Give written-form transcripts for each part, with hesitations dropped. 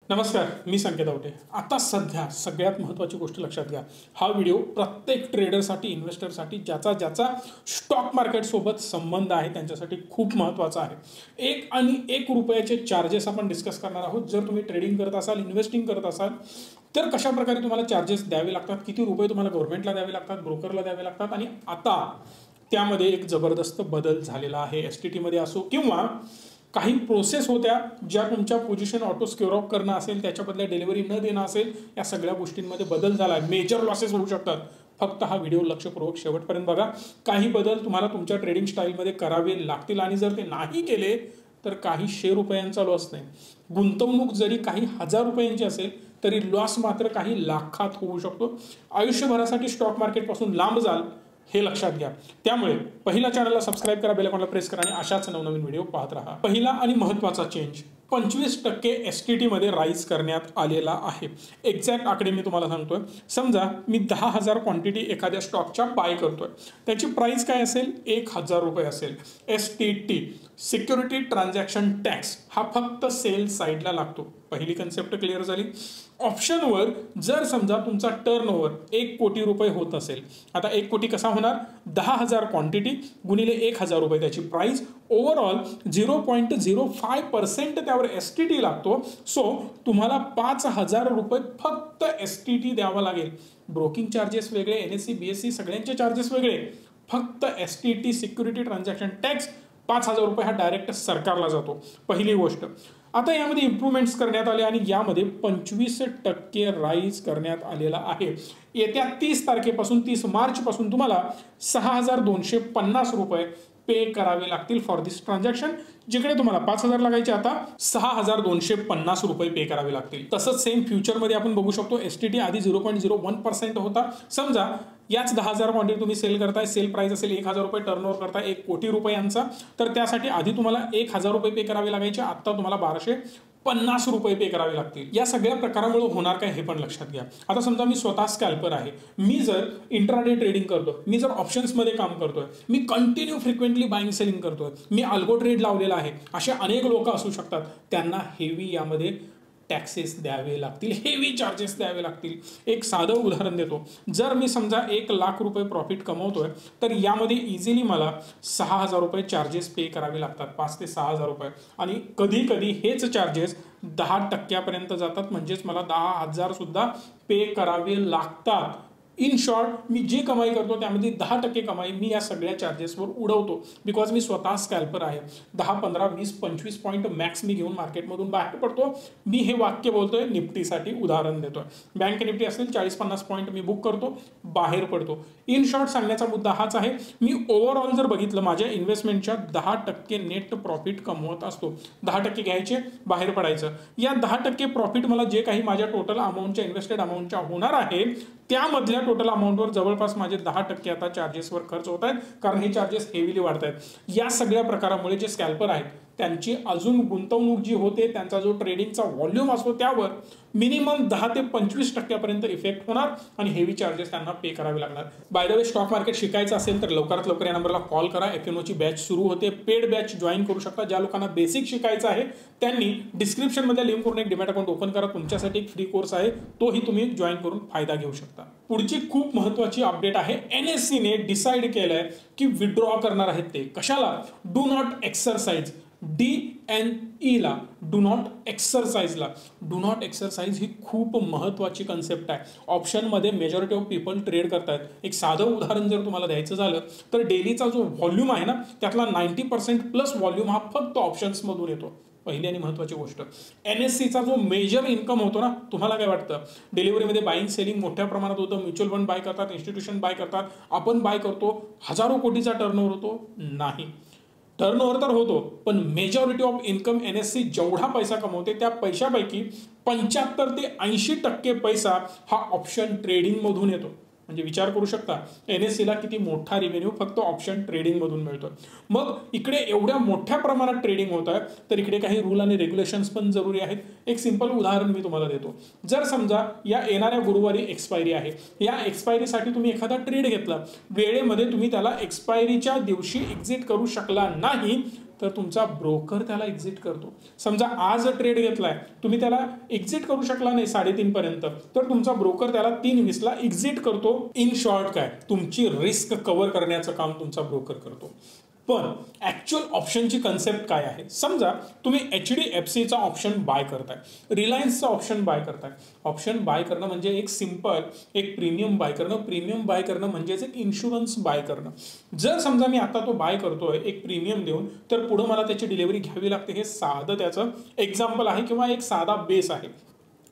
नमस्कार, मी संकेत आवटे। आता सध्या सगळ्यात महत्त्वाची गोष्ट लक्षात घ्या, हा व्हिडिओ प्रत्येक ट्रेडरसाठी, इन्व्हेस्टरसाठी, ज्याचा स्टॉक मार्केट सोबत संबंध आहे त्यांच्यासाठी खूप महत्त्वाचा आहे। एक रुपयाचे चार्जेस आपण डिस्कस करणार आहोत। जर तुम्ही ट्रेडिंग करत असाल, इन्व्हेस्टिंग करत असाल तर कशा प्रकारे तुम्हाला चार्जेस द्यावे लागतात, किती रुपये तुम्हाला गव्हर्नमेंटला द्यावे लागतात, ब्रोकरला द्यावे लागतात, आणि आता त्यामध्ये एक जबरदस्त बदल झालेला आहे। एसटीटी मध्ये असो किंवा काही प्रोसेस होत्या ज्या तुमच्या पोझिशन ऑटो स्क्वेअर ऑफ करणं असेल, त्याच्या बदल्या डिलिव्हरी न देणं असेल, या सगळ्या गोष्टींमध्ये बदल झाला आहे। मेजर लॉसेस होऊ शकतात। फक्त हा व्हिडिओ लक्षपूर्वक शेवटपर्यंत बघा। काही बदल तुम्हाला तुमच्या ट्रेडिंग स्टाईलमध्ये करावे लागतील आणि जर ते नाही केले तर काही 100 रुपयांचा लॉस नाही, गुंतवणूक जरी काही 1000 रुपयांची असेल तरी लॉस मात्र काही लाखात होऊ शकतो। आयुष्यभरासाठी स्टॉक मार्केटपासून लांब जाल हे लक्षात घ्या। त्यामुळे पहिला चॅनलला सबस्क्राइब करा, बेल आयकॉनला प्रेस करा आणि अशाच नवनवीन व्हिडिओ पाहत राहा। पहिला आणि महत्त्वाचा चेंज 25% एसटीटी मध्ये राईज करण्यात आलेला आहे। एक्झॅक्ट आकडे मी तुम्हाला सांगतोय। समजा मी 10,000 क्वांटिटी एखाद्या स्टॉकच्या बाय करतोय, त्याची प्राइस काय असेल, 1000 रुपये असेल। एसटीटी सिक्युरिटी ट्रान्झॅक्शन टॅक्स हा फक्त सेल साइडला लागतो। पहिली कन्सेप्ट क्लिअर झाली। ऑप्शनवर जर समजा तुमचा टर्नओव्हर 1 कोटी रुपये होत असेल, आता 1 कोटी कसा होणार, 10,000 क्वांटिटी गुणिले 1000 रुपये त्याची प्राइस, ओव्हरऑल 0.05% त्यावर एसटीटी लागतो। सो तुम्हाला 5000 रुपये फक्त एसटीटी द्यावा लागेल। ब्रोकिंग चार्जेस वेगळे, एनएससी बीएससी सगळ्यांचे चार्जेस वेगळे, फक्त एसटीटी सिक्युरिटी ट्रान्झॅक्शन टॅक्स 5000 रुपये हा डायरेक्ट सरकारला जातो। पहिली गोष्ट। आता यामध्ये इम्प्रूव्हमेंट्स करण्यात आले आणि यामध्ये 25% राईज करण्यात आलेला आहे। येत्या 30 तारखेपासून 30 मार्च पासून तुम्हाला 6250 रुपये पे करावे लागतील फॉर दिस ट्रान्झॅक्शन। जिकडे तुम्हाला 5000 लागायचे आता 6250 रुपये पे करावे लागतील। तसंच सेम फ्युचरमध्ये आपण बघू शकतो। एसटीटी आधी 0.01% होता। समजा याच 10,000 क्वांटिटी तुम्ही सेल करताय, सेल प्राइस असेल 1000 रुपये, टर्नओव्हर करताय 1 कोटी रुपयांचा, तर त्यासाठी आधी तुम्हाला 1000 रुपये पे करावे लागायचे, आता तुम्हाला 1250 रुपये पे करावे लागतील। या सगळ्या प्रकारामुळे होणार काय हे पण लक्षात घ्या। आता समजा मी स्वतः स्कॅल्पर आहे, मी जर इंट्राडे ट्रेडिंग करतोय, मी जर ऑप्शन्समध्ये काम करतोय, मी कंटिन्यू फ्रिक्वेंटली बाईंग सेलिंग करतोय, मी अल्गो ट्रेड लावलेला आहे, असे अनेक लोक असू शकतात। त्यांना हेवी यामध्ये टॅक्सेस द्यावे लागतील, हेवी चार्जेस द्यावे लागतील। एक साधं उदाहरण देतो। जर मी समजा 1 लाख रुपये प्रॉफिट कमवतोय तर यामध्ये इझिली मला 6000 रुपये चार्जेस पे करावे लागतात, 5 ते 6000 रुपये, आणि कधी कधी हेच चार्जेस 10% जातात, म्हणजेच मला 10,000 सुद्धा पे करावे लागतात। इन शॉर्ट, मी जी कमाई करतो त्यामध्ये 10% कमाई मी या सगळ्या चार्जेसवर उडवतो, बिकॉज मी स्वतः स्कॅल्पर आहे। 10, 15, 20, 25 पॉईंट मॅक्स मी घेऊन मार्केटमधून बाहेर पडतो। मी हे वाक्य बोलतोय, निफ्टीसाठी उदाहरण देतोय। बँक निफ्टी असेल 40-50 पॉईंट मी बुक करतो, बाहेर पडतो। इन शॉर्ट सांगण्याचा मुद्दा हाच आहे, मी ओव्हरऑल जर बघितलं माझ्या इन्व्हेस्टमेंटच्या 10% नेट प्रॉफिट कमवत असतो। 10% घ्यायचे, बाहेर पडायचं। या 10% प्रॉफिट मला जे काही माझ्या टोटल अमाऊंटच्या, इन्व्हेस्टेड अमाऊंटच्या होणार आहे, त्यामधल्या टोटल अमाऊंटवर जवळपास माझे 10% आता चार्जेसवर खर्च होत आहेत, कारण हे चार्जेस हेवीली वाढत आहेत। या सगळ्या प्रकारामुळे जे स्कॅल्पर आहेत त्यांची अजून गुंतवणूक जी होते, त्यांचा जो ट्रेडिंगचा व्हॉल्यूम असतो त्यावर मिनिमम 10 ते 25% पर्यंत इफेक्ट होणार आणि हेवी चार्जेस त्यांना पे करावे लागणार। By the way, stock market शिकायचं असेल तर लवकरात लवकर या नंबरला कॉल करा। एफएनओची बॅच सुरू होते, पेड बॅच जॉईन करू शकता। ज्या लोकांना बेसिक शिकायचं आहे त्यांनी डिस्क्रिप्शनमध्ये लिंक करून एक डीमॅट अकाउंट ओपन करा, तुमच्यासाठी एक फ्री कोर्स आहे, तोही तुम्ही जॉईन करून फायदा घेऊ शकता। पुढची खूप महत्त्वाची अपडेट आहे। एनएससीने डिसाइड केलंय की विड्रॉ करणार आहेत ते कशाला, डू नॉट एक्सरसाइज, DNE ला, डू नॉट एक्सरसाइजला। डू नॉट एक्सरसाइज ही खूप महत्त्वाची कन्सेप्ट आहे। ऑप्शनमध्ये मेजॉरिटी ऑफ पीपल ट्रेड करतात। एक साधं उदाहरण जर तुम्हाला द्यायचं झालं तर डेलीचा जो व्हॉल्यूम आहे ना, त्यातला 90% प्लस व्हॉल्यूम हा फक्त ऑप्शन्समधून येतो। पहिली आणि महत्त्वाची गोष्ट, एनएससीचा जो मेजर इन्कम होतो ना, तुम्हाला काय वाटतं, डिलिव्हरीमध्ये बाईंग सेलिंग मोठ्या प्रमाणात होतं, म्युच्युअल फंड बाय करतात, इन्स्टिट्यूशन बाय करतात, आपण बाय करतो, हजारो कोटीचा टर्नओव्हर होतो? नाही, टर्नओव्हर तर होतो, पण मेजॉरिटी ऑफ इन्कम एनएससी जेवढा पैसा कमवते त्या पैशापैकी 75 ते 80% पैसा हा ऑप्शन ट्रेडिंग मधून येतो। म्हणजे विचार करू शकता एनएससीला किती मोठा रेव्हेन्यू फक्त ऑप्शन ट्रेडिंग मधून मिळतो। मग इकडे एवढ्या मोठ्या प्रमाणात ट्रेडिंग होत आहे तर इकडे काही रूल आणि रेग्युलेशन्स पण जरुरी आहेत। एक सिंपल उदाहरण मी तुम्हाला देतो। जर समजा या येणाऱ्या गुरुवारी एक्सपायरी आहे, या एक्सपायरीसाठी तुम्ही एखादा ट्रेड घेतला, वेळेमध्ये तुम्ही त्याला एक्सपायरीच्या दिवशी एक्झिट करू शकला नाही तर तुमचा ब्रोकर त्याला एक्झिट करतो. समजा आज ट्रेड घेतलाय, तुम्ही त्याला एक्झिट करू शकला नाही 3:30 पर्यंत, तर तुमचा ब्रोकर त्याला 3:20 ला एक्झिट करतो. इन शॉर्ट काय, तुमची रिस्क कव्हर करण्याचं काम तुमचा ब्रोकर करतो. पण ऍक्च्युअल ऑप्शनची कन्सेप्ट काय आहे? समजा तुम्ही HDFCचा ऑप्शन बाय करताय, रिलायन्सचा ऑप्शन बाय करताय. ऑप्शन बाय करणं म्हणजे एक सिंपल एक प्रीमियम बाय करणं. प्रीमियम बाय करणं म्हणजेच एक इन्शुरन्स बाय करणं. जर समजा मी आता तो बाय करतोय एक प्रीमियम देऊन, तर पुढे मला त्याची डिलिव्हरी घ्यावी लागते. हे साधं त्याचं एक्झाम्पल आहे किंवा एक साधा बेस आहे.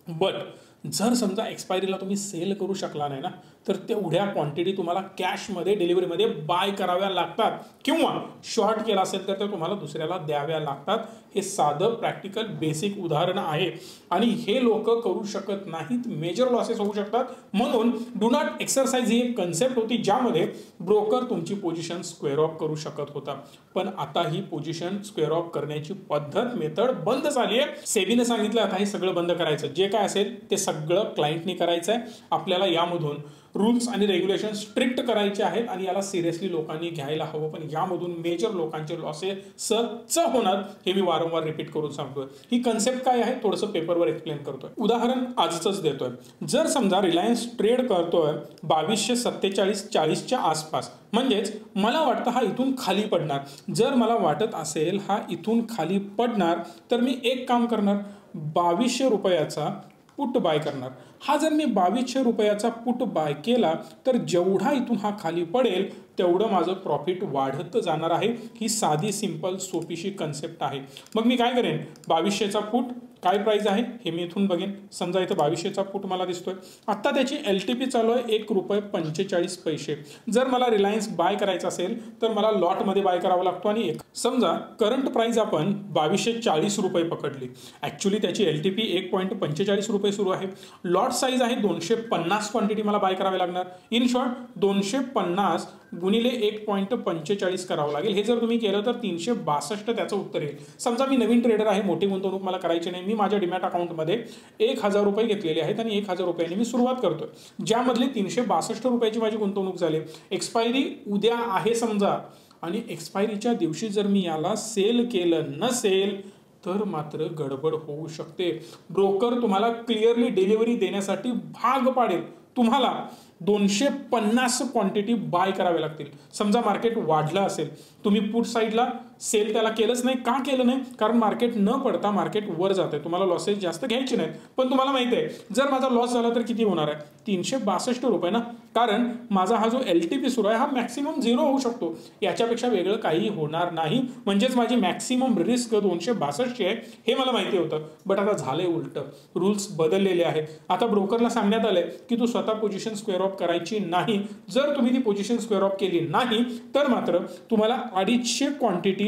बट जर समजा एक्सपायरीला तुम्ही सेल करू शकला नाही ना, तर तेवढ्या क्वांटिटी तुम्हाला कॅशमध्ये डिलिव्हरीमध्ये बाय कराव्या लागतात किंवा शॉर्ट केला असेल तर ते तुम्हाला दुसऱ्याला द्याव्या लागतात. हे साधं प्रॅक्टिकल बेसिक उदाहरण आहे आणि हे लोक करू शकत नाहीत. मेजर लॉसेस होऊ शकतात. म्हणून डू नॉट एक्सरसाइज ही एक कन्सेप्ट होती ज्यामध्ये ब्रोकर तुमची पोझिशन स्क्वेअर ऑफ करू शकत होता. पण आता ही पोझिशन स्क्वेअर ऑफ करण्याची पद्धत मेथड बंद झाली आहे. सेबीने सांगितलं आता हे सगळं बंद करायचं. जे काय असेल ते सगळं क्लायंटनी करायचं आहे. आपल्याला यामधून रूल्स आणि रेग्युलेशन स्ट्रिक्ट करायचे आहेत आणि याला सिरियसली लोकांनी घ्यायला हवं. पण यामधून मेजर लोकांचे लॉसेस होणार हे मी वारंवार रिपीट करून सांगतोय. ही कन्सेप्ट काय आहे थोडंसं पेपरवर एक्सप्लेन करतोय. उदाहरण आजच देतोय. जर समजा रिलायन्स ट्रेड करतोय 2247-40च्या आसपास, म्हणजेच मला वाटतं हा इथून खाली पडणार. जर मला वाटत असेल हा इथून खाली पडणार, तर मी एक काम करणार, 2200 रुपयाचा पुट बाय करणार. हा जर मी 2200 रुपयाचा पुट बाय केला तर जेवढा इथून हा खाली पडेल तेवढं माझं प्रॉफिट वाढत जाणार आहे. ही साधी सिंपल सोपीशी कन्सेप्ट आहे. मग मी काय करेन, 2200चा पुट काय प्राइस आहे हे मी इथून बघेन. समजा इथं 2200चा पुट मला दिसतोय. आता त्याची LTP चालू आहे ₹1.45. जर मला रिलायन्स बाय करायचा असेल तर मला लॉटमध्ये बाय करावा लागतो आणि समजा करंट प्राइस आपण 2240 रुपये पकडली. ऍक्च्युली त्याची LTP ₹1.45 सुरू आहे. लॉट साईज आहे 250 क्वांटिटी मला बाय करावी लागणार. इन शॉर्ट 250 गुणिले 1.45 करावं लागेल. हे जर तुम्ही केलं तर 362 त्याचं उत्तर येईल. समजा मी नवीन ट्रेडर आहे, मोठी गुंतवणूक मला करायची नाही. मी माझ्या डीमॅट अकाउंटमध्ये 1000 रुपये घेतलेले आहेत आणि 1000 रुपयांनी मी सुरुवात करतोय, ज्यामधले 362 रुपयाची माझी गुंतवणूक झाली. एक्सपायरी उद्या आहे समजा आणि एक्सपायरीच्या दिवशी जर मी याला सेल केलं नसेल तर मात्र गडबड होऊ शकते. ब्रोकर तुम्हाला क्लिअरली डिलिव्हरी देण्यासाठी भाग पाडेल. तुम्हाला 250 क्वांटिटी बाय करावे लागतील. समजा मार्केट वाढलं असेल, तुम्ही पुट साईडला सेल त्याला केलंच नाही. का केलं नाही? कारण मार्केट न पडता मार्केट वर जात आहे. तुम्हाला लॉसेस जास्त घ्यायचे नाहीत. पण तुम्हाला माहिती आहे जर माझा लॉस झाला तर किती होणार आहे? 362 रुपये ना. कारण माझा हा जो LTP सुरू आहे हा मॅक्सिमम 0 होऊ शकतो. याच्यापेक्षा वेगळं काही होणार नाही. म्हणजेच माझी मॅक्सिमम रिस्क 262 आहे हे मला माहिती होतं. बट आता झालंय उलट. रूल्स बदललेले आहेत. आता ब्रोकरला सांगण्यात आलंय की तू स्वतः पोझिशन स्क्वेअर ऑफ करायची नाही. जर तुम्ही ती पोझिशन स्क्वेअर ऑफ केली नाही तर मात्र तुम्हाला 250 क्वांटिटी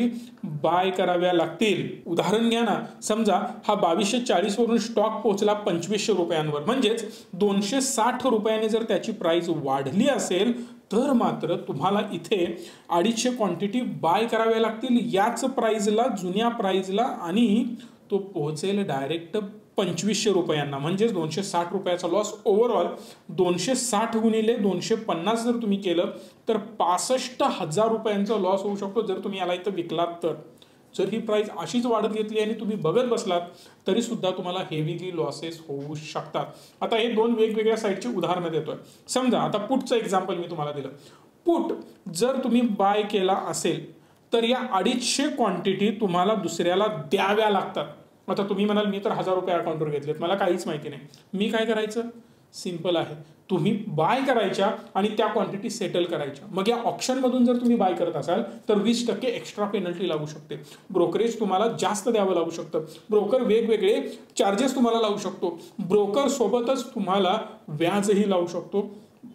बाय कराव्या लागतील. उदाहरण घ्या ना, समजा हा 2240 वरून स्टॉक पोहोचला 2500 रुपयांवर, म्हणजेच 260 रुपयाने जर त्याची प्राइस वाढली असेल तर मात्र तुम्हाला इथे 250 क्वांटिटी बाय कराव्या लागतील याच प्राइसला, जुन्या प्राइसला, आणि तो पोहोचेल डायरेक्ट 2500 रुपयांना. म्हणजेच 260 रुपयाचा लॉस. ओव्हरऑल 260 गुणिले 250 जर तुम्ही केलं तर 65,000 रुपयांचा लॉस होऊ शकतो जर तुम्ही याला इथं विकलात तर. जर ही प्राइस अशीच वाढत घेतली आणि तुम्ही बघत बसलात तरी सुद्धा तुम्हाला हेवीली लॉसेस होऊ शकतात. आता हे दोन वेगवेगळ्या साईडची उदाहरणं देतोय. समजा आता पुटचं एक्झाम्पल मी तुम्हाला दिलं. पुट जर तुम्ही बाय केला असेल तर या 250 क्वांटिटी तुम्हाला दुसऱ्याला द्याव्या लागतात. आता तुम्ही म्हणाल मी तर 1000 रुपये अकाउंटवर घेतलेत, मला काहीच माहिती नाही. मी काय करायचं? सिंपल आहे. तुम्ही बाय करायच्या आणि त्या क्वांटिटी सेटल करायच्या. मग या ऑप्शनमधून जर तुम्ही बाय करत असाल तर 20% एक्स्ट्रा पेनल्टी लागू शकते. ब्रोकरेज तुम्हाला जास्त द्यावं लागू शकतं. ब्रोकर वेगवेगळे चार्जेस तुम्हाला लावू शकतो. ब्रोकर सोबतच तुम्हाला व्याजही लावू शकतो.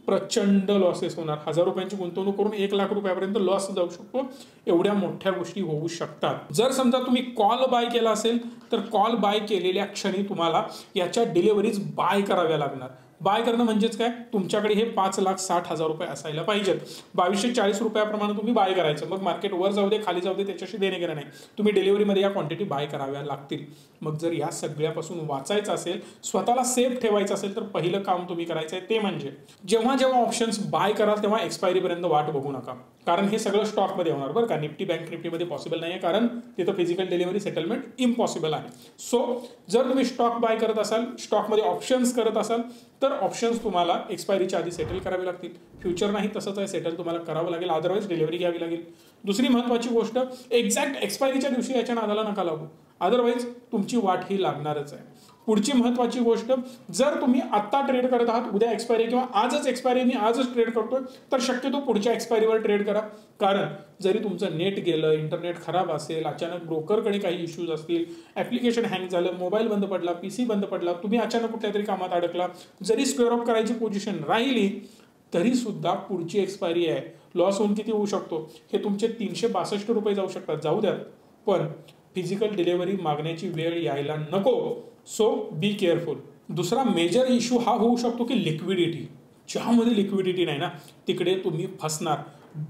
प्रचंड लॉसेस होणार. 1000 रुपयांची गुंतवणूक करून 1 लाख रुपयापर्यंत लॉस जाऊ शकतो. एवढ्या मोठ्या गोष्टी होऊ शकतात. जर समजा तुम्ही कॉल बाय केला असेल तर कॉल बाय केलेल्या क्षणी तुम्हाला याच्या डिलिव्हरीज बाय कराव्या लागणार. बाय करणं म्हणजेच काय, तुमच्याकडे हे 5,60,000 रुपये असायला पाहिजेत. 2240 रुपयाप्रमाणे तुम्ही बाय करायचं. मग मार्केट वर जाऊ दे खाली जाऊ दे त्याच्याशी देणे घेणं नाही, तुम्ही डिलिव्हरीमध्ये या क्वांटिटी बाय कराव्या लागतील. मग जर या सगळ्यापासून वाचायचं असेल, स्वतःला सेफ ठेवायचं असेल, तर पहिलं काम तुम्ही करायचं आहे ते म्हणजे जेव्हा जेव्हा ऑप्शन्स बाय कराल तेव्हा एक्सपायरीपर्यंत वाट बघू नका. कारण हे सगळं स्टॉकमध्ये होणार बरं का. निफ्टी बँक निफ्टीमध्ये पॉसिबल नाही आहे, कारण तिथं फिजिकल डिलिव्हरी सेटलमेंट इम्पॉसिबल आहे. सो जर तुम्ही स्टॉक बाय करत असाल, स्टॉकमध्ये ऑप्शन्स करत असाल, तर ऑप्शन्स तुम्हाला एक्सपायरीच्या आधी सेटल करावे लागतील. फ्युचर नाही तसंच आहे, सेटल तुम्हाला करावं लागेल, अदरवाईज डिलिव्हरी घ्यावी लागेल. दुसरी महत्त्वाची गोष्ट, एक्झॅक्ट एक्सपायरीच्या दिवशी याच्या नादाला नका लागू, अदरवाईज तुमची वाट ही लागणारच आहे. पुढची महत्त्वाची गोष्ट, जर तुम्ही आत्ता ट्रेड करत आहात, उद्या एक्सपायरी किंवा आजच एक्सपायरी, मी आजच ट्रेड करतोय, तर शक्यतो पुढच्या एक्सपायरीवर ट्रेड करा. कारण जरी तुमचं नेट गेलं, इंटरनेट खराब असेल, अचानक ब्रोकरकडे काही इश्यूज असतील, ॲप्लिकेशन हँग झालं, मोबाईल बंद पडला, PC बंद पडला, तुम्ही अचानक कुठल्या तरी कामात अडकला, जरी स्क्वेअर ऑफ करायची पोझिशन राहिली तरी सुद्धा पुढची एक्सपायरी आहे, लॉस होऊन किती होऊ शकतो, हे तुमचे 362 रुपये जाऊ शकतात. जाऊ द्या, पण फिजिकल डिलिव्हरी मागण्याची वेळ यायला नको. So be careful. दुसरा मेजर इश्यू हा होऊ शकतो की लिक्विडिटी. ज्यामध्ये लिक्विडिटी नाही ना, तिकडे तुम्ही फसणार.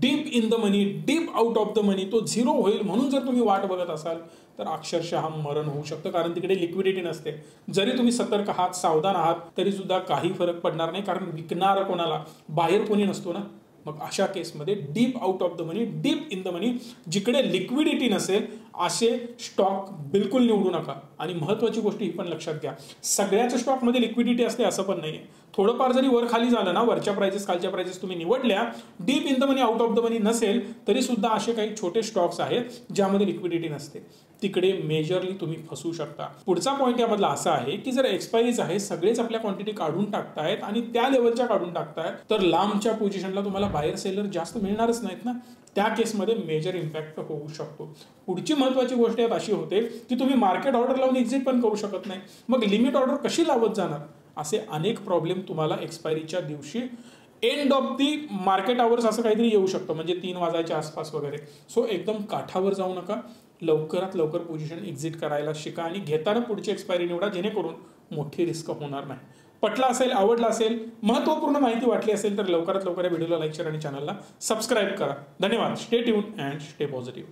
Deep in the money, deep out of the money, तो झिरो होईल म्हणून जर तुम्ही वाट बघत असाल तर अक्षरशः मरण होऊ शकतं. कारण तिकडे लिक्विडिटी नसते. जरी तुम्ही सतर्क आहात, सावधान आहात, तरी सुद्धा काही फरक पडणार नाही, कारण विकणार कोणाला, बाहेर कोणी नसतो ना. मग अशा केसमध्ये deep out of the money, deep in the money, जिकडे लिक्विडिटी नसेल असे स्टॉक बिलकुल निवडू नका. आणि महत्त्वाची गोष्ट ही पण लक्षात घ्या, सगळ्याच स्टॉकमध्ये लिक्विडिटी असते असं पण नाही. थोडंफार जरी वर खाली झालं ना, वरच्या प्राइजेस खालच्या प्राइजेस तुम्ही निवडल्या, deep in the money out of the money नसेल तरी सुद्धा असे काही छोटे स्टॉक्स आहेत ज्यामध्ये लिक्विडिटी नसते, तिकडे मेजरली तुम्ही फसू शकता. पुढचा पॉईंट यामधला असा आहे की जर एक्सपायरीज आहे, सगळेच आपल्या क्वांटिटी काढून टाकतायत आणि त्या लेवलच्या काढून टाकतायत, तर लांबच्या पोझिशनला तुम्हाला बायर सेलर जास्त मिळणारच नाहीत ना. त्या केसमध्ये मेजर इम्पॅक्ट होऊ शकतो. पुढची महत्त्वाची गोष्ट यात अशी होते की तुम्ही मार्केट ऑर्डर लावून एक्झिट पण करू शकत नाही. मग लिमिट ऑर्डर कशी लावत जाणार, असे अनेक प्रॉब्लेम तुम्हाला एक्सपायरीच्या दिवशी, end of the market hours असं काहीतरी येऊ शकतं, म्हणजे 3 वाजायच्या आसपास वगैरे. सो एकदम काठावर जाऊ नका, लवकरात लवकर पोझिशन एक्झिट करायला शिका आणि घेताना पुढची एक्सपायरी निवडा, जेणेकरून मोठी रिस्क होणार नाही. पटला असेल, आवडला असेल, महत्त्वपूर्ण माहिती वाटली असेल तर लवकरात लवकर या व्हिडिओला लाईक, शेअर आणि चॅनलला सबस्क्राईब करा. धन्यवाद. Stay tune and stay positive.